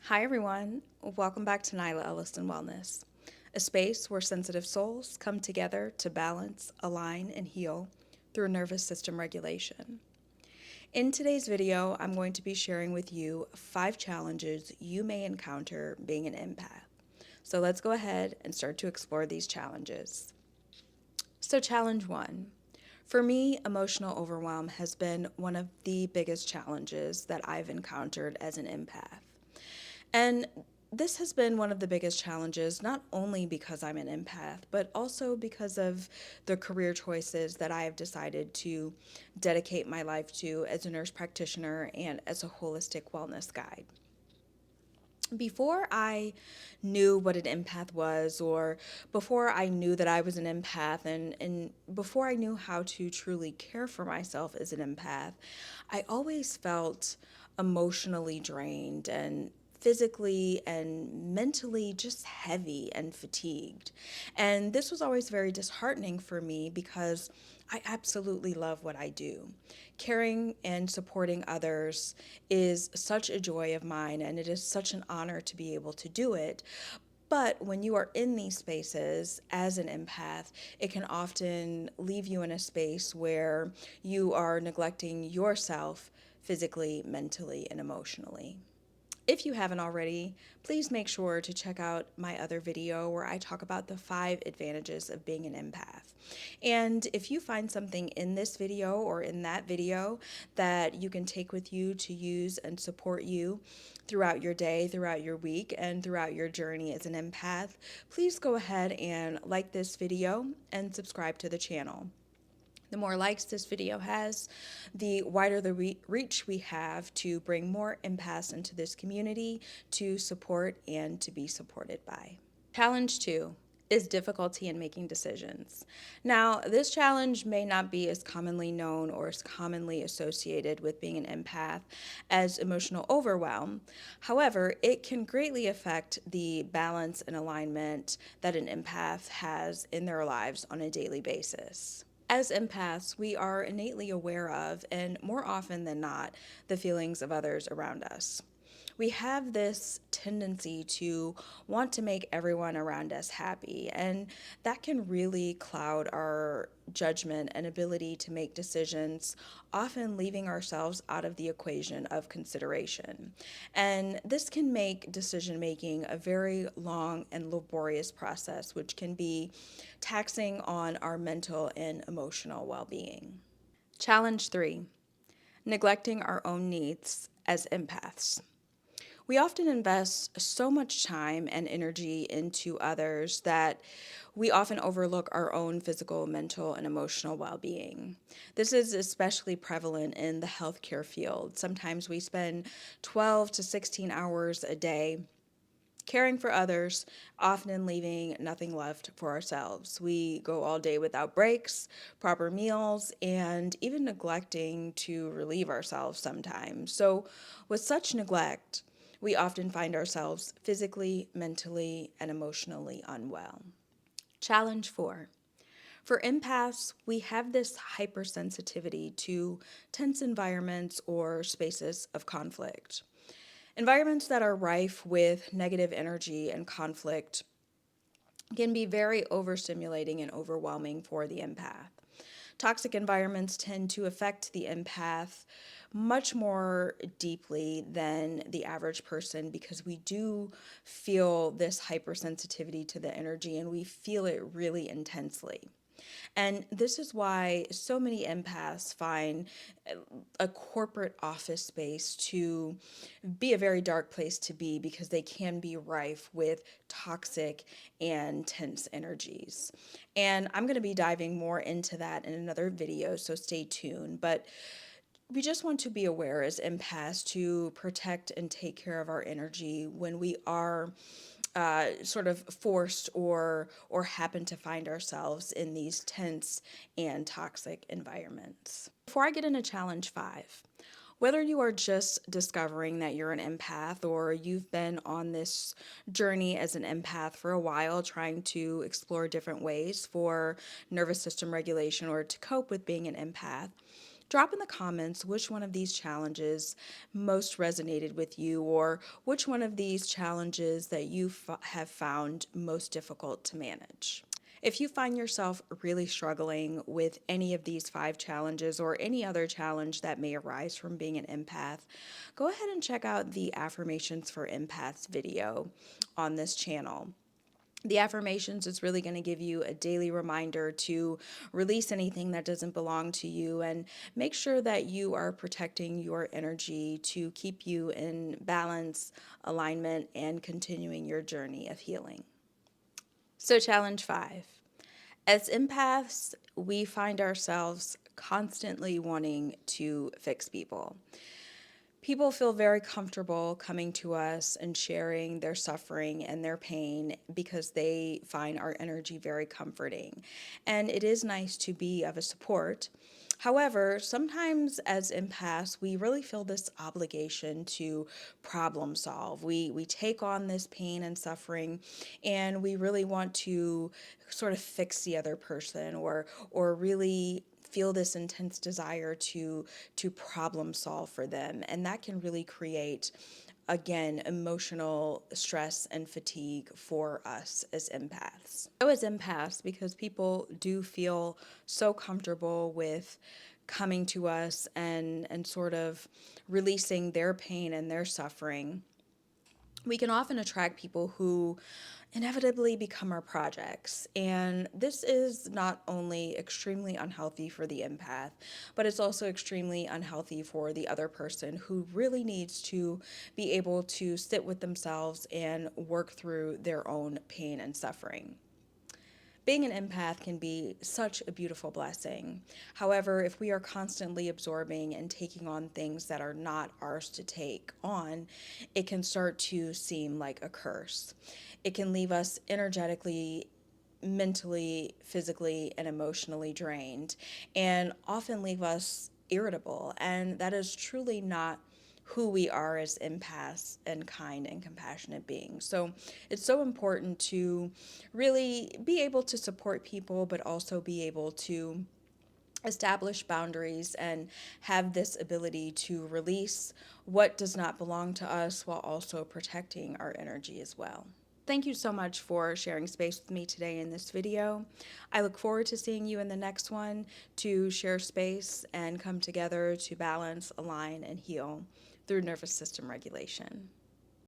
Hi, everyone. Welcome back to Nyla Elliston Wellness, a space where sensitive souls come together to balance, align, and heal through nervous system regulation. In today's video, I'm going to be sharing with you 5 challenges you may encounter being an empath. So let's go ahead and start to explore these challenges. So, challenge 1. For me, emotional overwhelm has been one of the biggest challenges that I've encountered as an empath. And this has been one of the biggest challenges, not only because I'm an empath, but also because of the career choices that I have decided to dedicate my life to as a nurse practitioner and as a holistic wellness guide. Before I knew what an empath was, or before I knew that I was an empath, and before I knew how to truly care for myself as an empath, I always felt emotionally drained and physically and mentally just heavy and fatigued. And this was always very disheartening for me because I absolutely love what I do. Caring and supporting others is such a joy of mine, and it is such an honor to be able to do it. But when you are in these spaces as an empath, it can often leave you in a space where you are neglecting yourself physically, mentally, and emotionally. If you haven't already, please make sure to check out my other video where I talk about the 5 advantages of being an empath. And if you find something in this video or in that video that you can take with you to use and support you throughout your day, throughout your week, and throughout your journey as an empath, please go ahead and like this video and subscribe to the channel. The more likes this video has, the wider the reach we have to bring more empaths into this community to support and to be supported by. Challenge 2 is difficulty in making decisions. Now, this challenge may not be as commonly known or as commonly associated with being an empath as emotional overwhelm. However, it can greatly affect the balance and alignment that an empath has in their lives on a daily basis. As empaths, we are innately aware of, and more often than not, the feelings of others around us. We have this tendency to want to make everyone around us happy, and that can really cloud our judgment and ability to make decisions, often leaving ourselves out of the equation of consideration. And this can make decision making a very long and laborious process, which can be taxing on our mental and emotional well being. Challenge 3: neglecting our own needs as empaths. We often invest so much time and energy into others that we often overlook our own physical, mental, and emotional well being. This is especially prevalent in the healthcare field. Sometimes we spend 12 to 16 hours a day caring for others, often leaving nothing left for ourselves. We go all day without breaks, proper meals, and even neglecting to relieve ourselves sometimes. So, with such neglect, we often find ourselves physically, mentally, and emotionally unwell. Challenge 4. For empaths, we have this hypersensitivity to tense environments or spaces of conflict. Environments that are rife with negative energy and conflict can be very overstimulating and overwhelming for the empath. Toxic environments tend to affect the empath much more deeply than the average person because we do feel this hypersensitivity to the energy and we feel it really intensely. And this is why so many empaths find a corporate office space to be a very dark place to be because they can be rife with toxic and tense energies. And I'm going to be diving more into that in another video, so stay tuned. But we just want to be aware as empaths to protect and take care of our energy when we are sort of forced or happen to find ourselves in these tense and toxic environments. Before I get into challenge 5, whether you are just discovering that you're an empath or you've been on this journey as an empath for a while, trying to explore different ways for nervous system regulation or to cope with being an empath, Drop in the comments which one of these challenges most resonated with you, or which one of these challenges that you have found most difficult to manage. If you find yourself really struggling with any of these 5 challenges or any other challenge that may arise from being an empath, go ahead and check out the Affirmations for Empaths video on this channel. The affirmations is really going to give you a daily reminder to release anything that doesn't belong to you and make sure that you are protecting your energy to keep you in balance, alignment, and continuing your journey of healing. So, challenge 5. As empaths, we find ourselves constantly wanting to fix people. People feel very comfortable coming to us and sharing their suffering and their pain because they find our energy very comforting. And it is nice to be of a support. However, sometimes as empaths, we really feel this obligation to problem solve. We take on this pain and suffering, and we really want to sort of fix the other person, or really feel this intense desire to problem solve for them, and that can really create, again, emotional stress and fatigue for us as empaths. So as empaths, because people do feel so comfortable with coming to us and sort of releasing their pain and their suffering, we can often attract people who inevitably become our projects. And this is not only extremely unhealthy for the empath, but it's also extremely unhealthy for the other person who really needs to be able to sit with themselves and work through their own pain and suffering. Being an empath can be such a beautiful blessing. However, if we are constantly absorbing and taking on things that are not ours to take on, it can start to seem like a curse. It can leave us energetically, mentally, physically, and emotionally drained, and often leave us irritable. And that is truly not who we are as empaths and kind and compassionate beings. So it's so important to really be able to support people, but also be able to establish boundaries and have this ability to release what does not belong to us while also protecting our energy as well. Thank you so much for sharing space with me today in this video. I look forward to seeing you in the next one to share space and come together to balance, align, and heal through nervous system regulation.